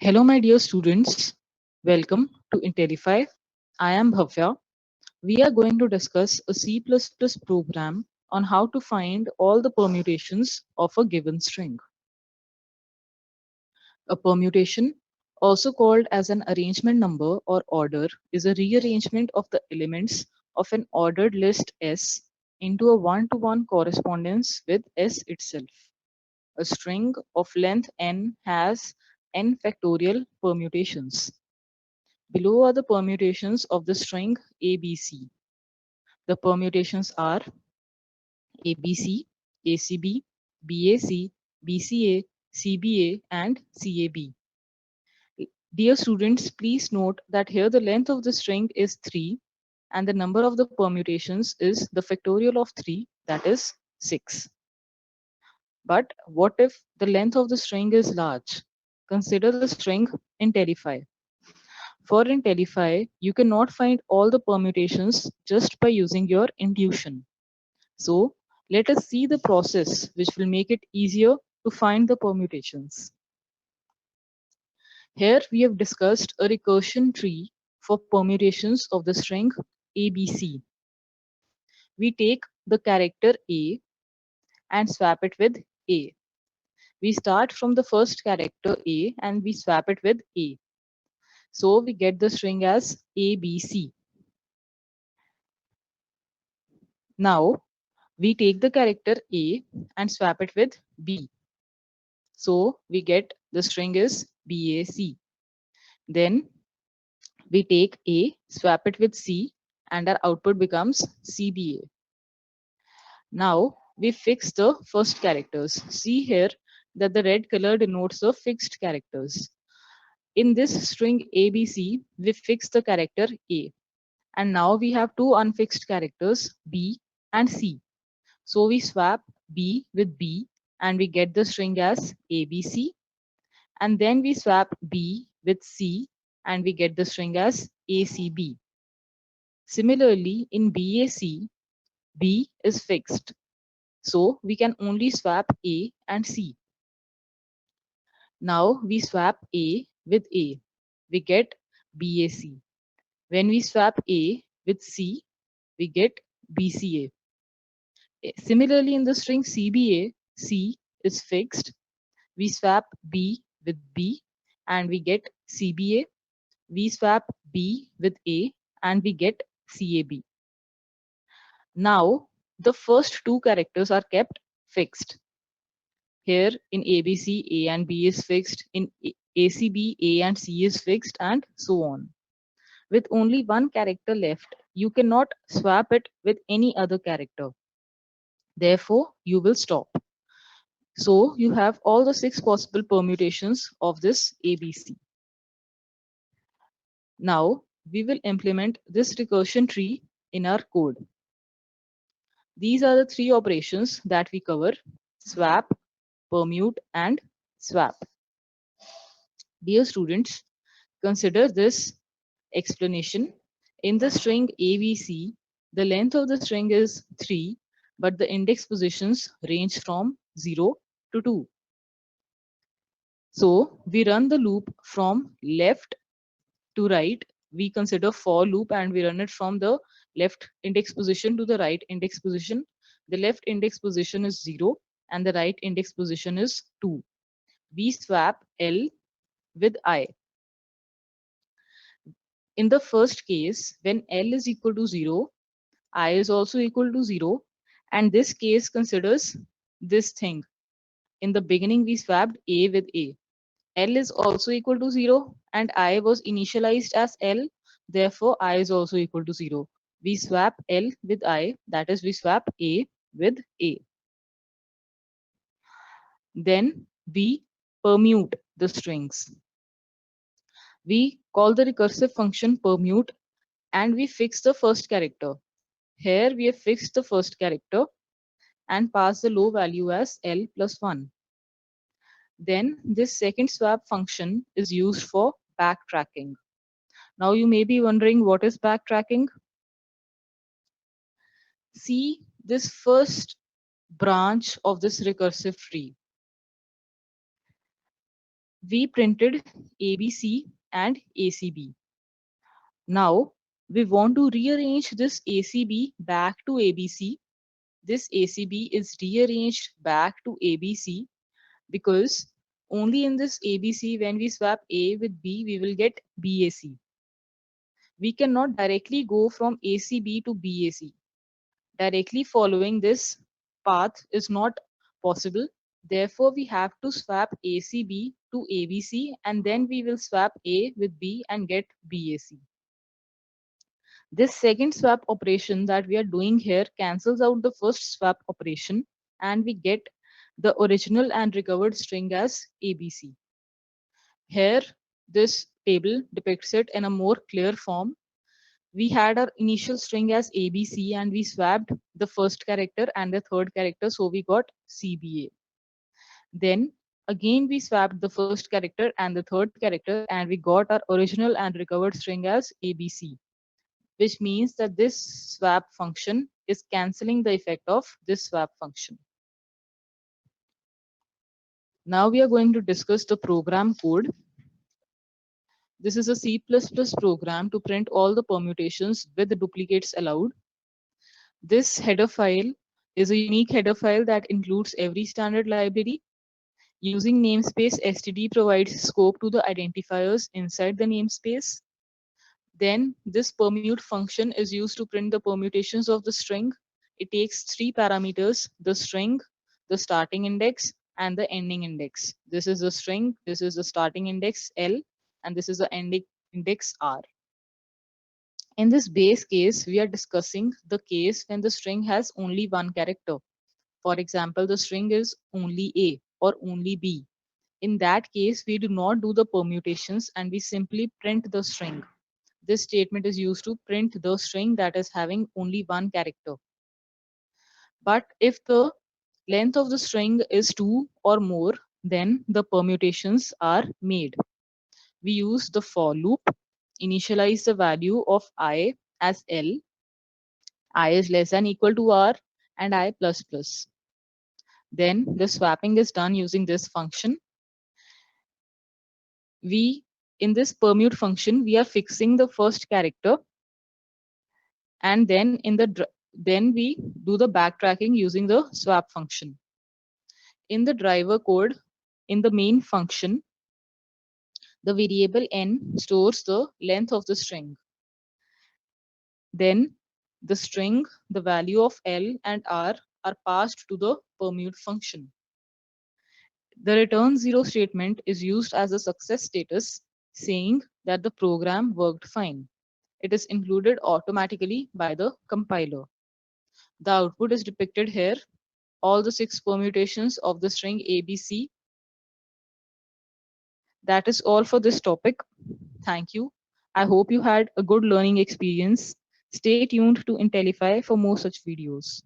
Hello, my dear students. Welcome to Intellify. I am Bhavya. We are going to discuss a C++ program on how to find all the permutations of a given string. A permutation, also called as an arrangement number or order, is a rearrangement of the elements of an ordered list S into a one-to-one correspondence with S itself. A string of length n has n factorial permutations. Below are the permutations of the string ABC. The permutations are ABC, ACB, BAC, BCA, CBA, and CAB. Dear students, please note that here the length of the string is 3 and the number of the permutations is the factorial of 3, that is 6. But what if the length of the string is large? Consider the string Intellify. For Intellify, you cannot find all the permutations just by using your intuition. So let us see the process which will make it easier to find the permutations. Here we have discussed a recursion tree for permutations of the string ABC. We take the character A and swap it with A. We start from the first character A and we swap it with A. So we get the string as ABC. Now we take the character A and swap it with B. So we get the string is BAC. Then we take A, swap it with C, and our output becomes CBA. Now we fix the first characters. See here that the red color denotes the fixed characters. In this string ABC, we fix the character A. And now we have two unfixed characters B and C. So we swap B with B and we get the string as ABC. And then we swap B with C and we get the string as ACB. Similarly, in BAC, B is fixed. So we can only swap A and C. Now we swap A with A. We get BAC. When we swap A with C, we get BCA. Similarly, in the string CBA, C is fixed. We swap B with B and we get CBA. We swap B with A and we get CAB. Now, the first two characters are kept fixed. Here in ABC, A and B is fixed. In ACB, A and C is fixed, and so on. With only one character left, you cannot swap it with any other character. Therefore, you will stop. So you have all the 6 possible permutations of this ABC. Now, we will implement this recursion tree in our code. These are the 3 operations that we cover: swap, permute, and swap. Dear students, consider this explanation. In the string ABC, the length of the string is 3, but the index positions range from 0 to 2. So we run the loop from left to right. We consider for loop and we run it from the left index position to the right index position. The left index position is 0 and the right index position is 2. We swap L with I. In the first case, when L is equal to 0, I is also equal to 0, and this case considers this thing. In the beginning, we swapped A with A. L is also equal to 0 and I was initialized as L, therefore I is also equal to 0. We swap L with I, that is we swap A with A. Then we permute the strings. We call the recursive function permute and we fix the first character. Here we have fixed the first character and pass the low value as L plus 1. Then this second swap function is used for backtracking. Now you may be wondering, what is backtracking? See this first branch of this recursive tree. We printed ABC and ACB. Now we want to rearrange this ACB back to ABC. This ACB is rearranged back to ABC because only in this ABC, when we swap A with B, we will get BAC. We cannot directly go from ACB to BAC. Directly following this path is not possible. Therefore, we have to swap ACB to ABC, and then we will swap A with B and get BAC. This second swap operation that we are doing here cancels out the first swap operation, and we get the original and recovered string as ABC. Here, this table depicts it in a more clear form. We had our initial string as ABC and we swapped the first character and the third character, so we got CBA. Then again we swapped the first character and the third character and we got our original and recovered string as ABC, which means that this swap function is cancelling the effect of this swap function. Now we are going to discuss the program code. This is a C++ program to print all the permutations with the duplicates allowed. This header file is a unique header file that includes every standard library. Using namespace std provides scope to the identifiers inside the namespace. Then this permute function is used to print the permutations of the string. It takes three parameters: the string, the starting index, and the ending index. This is the string, this is the starting index L, and this is the ending index R. In this base case, we are discussing the case when the string has only one character. For example, the string is only A or only B. In that case, we do not do the permutations and we simply print the string. This statement is used to print the string that is having only one character. But if the length of the string is 2 or more, then the permutations are made. We use the for loop, initialize the value of I as L, I is less than equal to R, and I plus plus. Then the swapping is done using this function. In this permute function, we are fixing the first character, and then then we do the backtracking using the swap function. In the driver code, in the main function, the variable n stores the length of the string. Then the string, the value of L and R are passed to the permute function. The return 0 statement is used as a success status, saying that the program worked fine. It is included automatically by the compiler. The output is depicted here. All the 6 permutations of the string ABC. That is all for this topic. Thank you. I hope you had a good learning experience. Stay tuned to Intellify for more such videos.